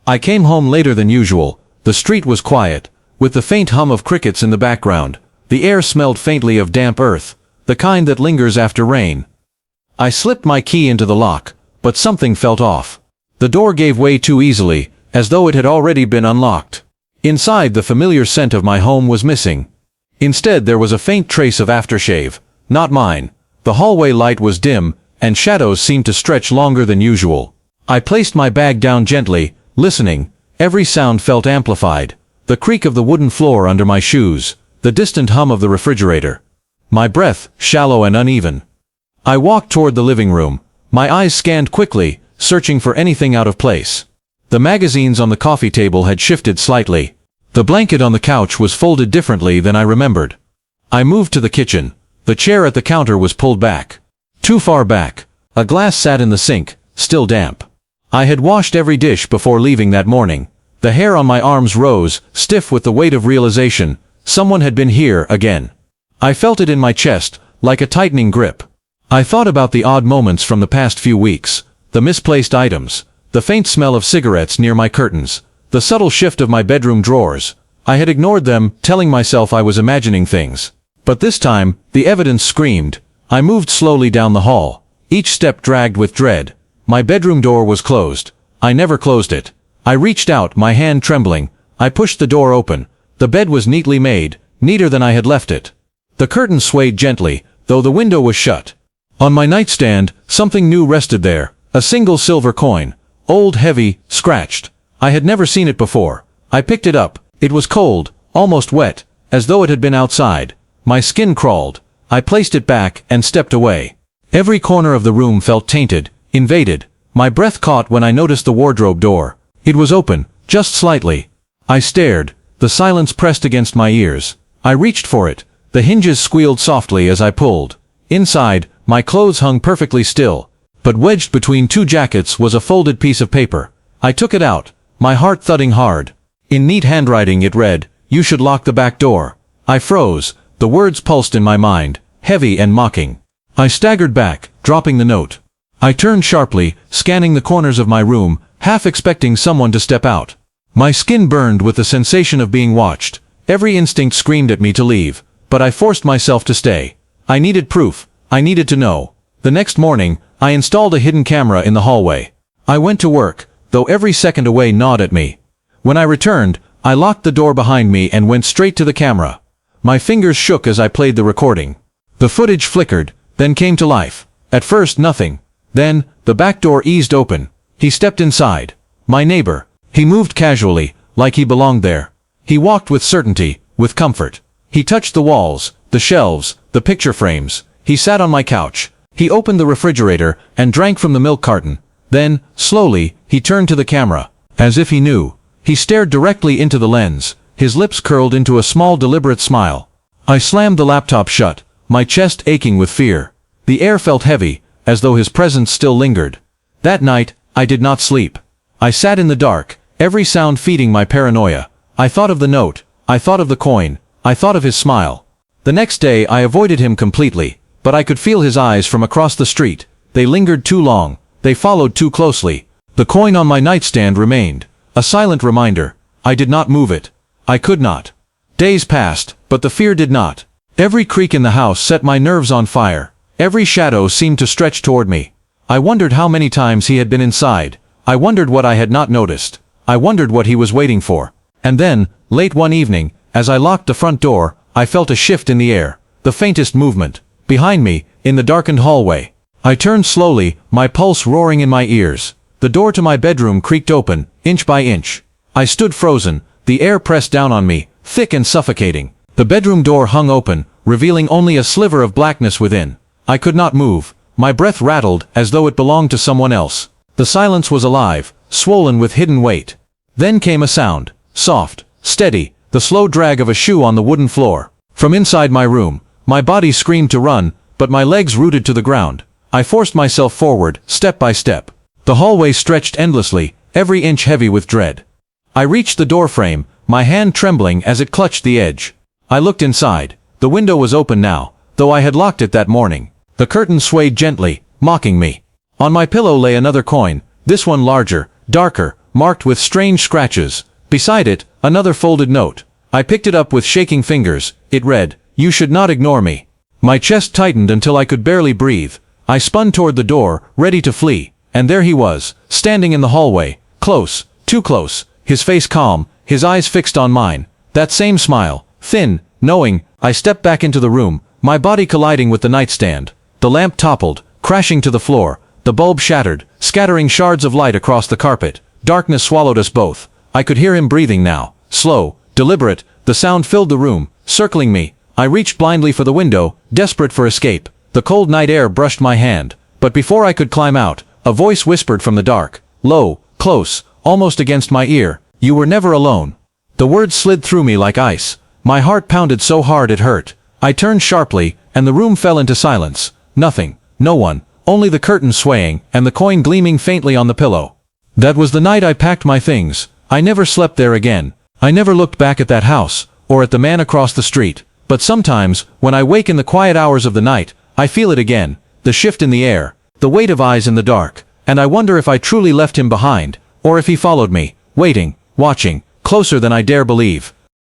I came home later than usual. The street was quiet, with the faint hum of crickets in the background. The air smelled faintly of damp earth, the kind that lingers after rain. I slipped my key into the lock, but something felt off. The door gave way too easily, as though it had already been unlocked. Inside, the familiar scent of my home was missing. Instead, there was a faint trace of aftershave. Not mine. The hallway light was dim, and shadows seemed to stretch longer than usual. I placed my bag down gently, listening. Every sound felt amplified. The creak of the wooden floor under my shoes, the distant hum of the refrigerator. My breath, shallow and uneven. I walked toward the living room. My eyes scanned quickly, searching for anything out of place. The magazines on the coffee table had shifted slightly. The blanket on the couch was folded differently than I remembered. I moved to the kitchen. The chair at the counter was pulled back. Too far back. A glass sat in the sink, still damp. I had washed every dish before leaving that morning. The hair on my arms rose, stiff with the weight of realization. Someone had been here again. I felt it in my chest, like a tightening grip. I thought about the odd moments from the past few weeks, the misplaced items, the faint smell of cigarettes near my curtains, the subtle shift of my bedroom drawers. I had ignored them, telling myself I was imagining things. But this time, the evidence screamed. I moved slowly down the hall, each step dragged with dread. My bedroom door was closed. I never closed it. I reached out, my hand trembling. I pushed the door open. The bed was neatly made, neater than I had left it. The curtain swayed gently, though the window was shut. On my nightstand, something new rested there, a single silver coin, old, heavy, scratched. I had never seen it before. I picked it up. It was cold, almost wet, as though it had been outside. My skin crawled. I placed it back and stepped away. Every corner of the room felt tainted, invaded. My breath caught when I noticed the wardrobe door. It was open, just slightly. I stared. The silence pressed against my ears. I reached for it. The hinges squealed softly as I pulled. Inside, my clothes hung perfectly still. But wedged between two jackets was a folded piece of paper. I took it out, my heart thudding hard. In neat handwriting it read, "You should lock the back door." I froze. The words pulsed in my mind, heavy and mocking. I staggered back, dropping the note. I turned sharply, scanning the corners of my room, half expecting someone to step out. My skin burned with the sensation of being watched. Every instinct screamed at me to leave, but I forced myself to stay. I needed proof. I needed to know. The next morning, I installed a hidden camera in the hallway. I went to work, though every second away gnawed at me. When I returned, I locked the door behind me and went straight to the camera. My fingers shook as I played the recording. The footage flickered, then came to life. At first nothing. Then, the back door eased open. He stepped inside. My neighbor. He moved casually, like he belonged there. He walked with certainty, with comfort. He touched the walls, the shelves, the picture frames. He sat on my couch. He opened the refrigerator and drank from the milk carton. Then, slowly, he turned to the camera. As if he knew. He stared directly into the lens. His lips curled into a small deliberate smile. I slammed the laptop shut, my chest aching with fear. The air felt heavy, as though his presence still lingered. That night, I did not sleep. I sat in the dark, every sound feeding my paranoia. I thought of the note. I thought of the coin. I thought of his smile. The next day I avoided him completely, but I could feel his eyes from across the street. They lingered too long. They followed too closely. The coin on my nightstand remained, a silent reminder. I did not move it. I could not. Days passed, but the fear did not. Every creak in the house set my nerves on fire. Every shadow seemed to stretch toward me. I wondered how many times he had been inside. I wondered what I had not noticed. I wondered what he was waiting for. And then, late one evening, as I locked the front door, I felt a shift in the air, the faintest movement. Behind me, in the darkened hallway. I turned slowly, my pulse roaring in my ears. The door to my bedroom creaked open, inch by inch. I stood frozen, the air pressed down on me, thick and suffocating. The bedroom door hung open, revealing only a sliver of blackness within. I could not move. My breath rattled as though it belonged to someone else. The silence was alive, swollen with hidden weight. Then came a sound, soft, steady, the slow drag of a shoe on the wooden floor. From inside my room, my body screamed to run, but my legs rooted to the ground. I forced myself forward, step by step. The hallway stretched endlessly, every inch heavy with dread. I reached the doorframe, my hand trembling as it clutched the edge. I looked inside. The window was open now, though I had locked it that morning. The curtain swayed gently, mocking me. On my pillow lay another coin, this one larger, darker, marked with strange scratches. Beside it, another folded note. I picked it up with shaking fingers. It read, "You should not ignore me." My chest tightened until I could barely breathe. I spun toward the door, ready to flee, and there he was, standing in the hallway, close, too close, his face calm, his eyes fixed on mine. That same smile, thin, knowing. I stepped back into the room, my body colliding with the nightstand. The lamp toppled, crashing to the floor. The bulb shattered, scattering shards of light across the carpet. Darkness swallowed us both. I could hear him breathing now, slow, deliberate. The sound filled the room, circling me. I reached blindly for the window, desperate for escape. The cold night air brushed my hand. But before I could climb out, a voice whispered from the dark, low, close, almost against my ear, "You were never alone." The words slid through me like ice. My heart pounded so hard it hurt. I turned sharply, and the room fell into silence. Nothing, no one, only the curtain swaying, and the coin gleaming faintly on the pillow. That was the night I packed my things. I never slept there again. I never looked back at that house, or at the man across the street. But sometimes, when I wake in the quiet hours of the night, I feel it again, the shift in the air, the weight of eyes in the dark, and I wonder if I truly left him behind, or if he followed me, waiting, watching, closer than I dare believe.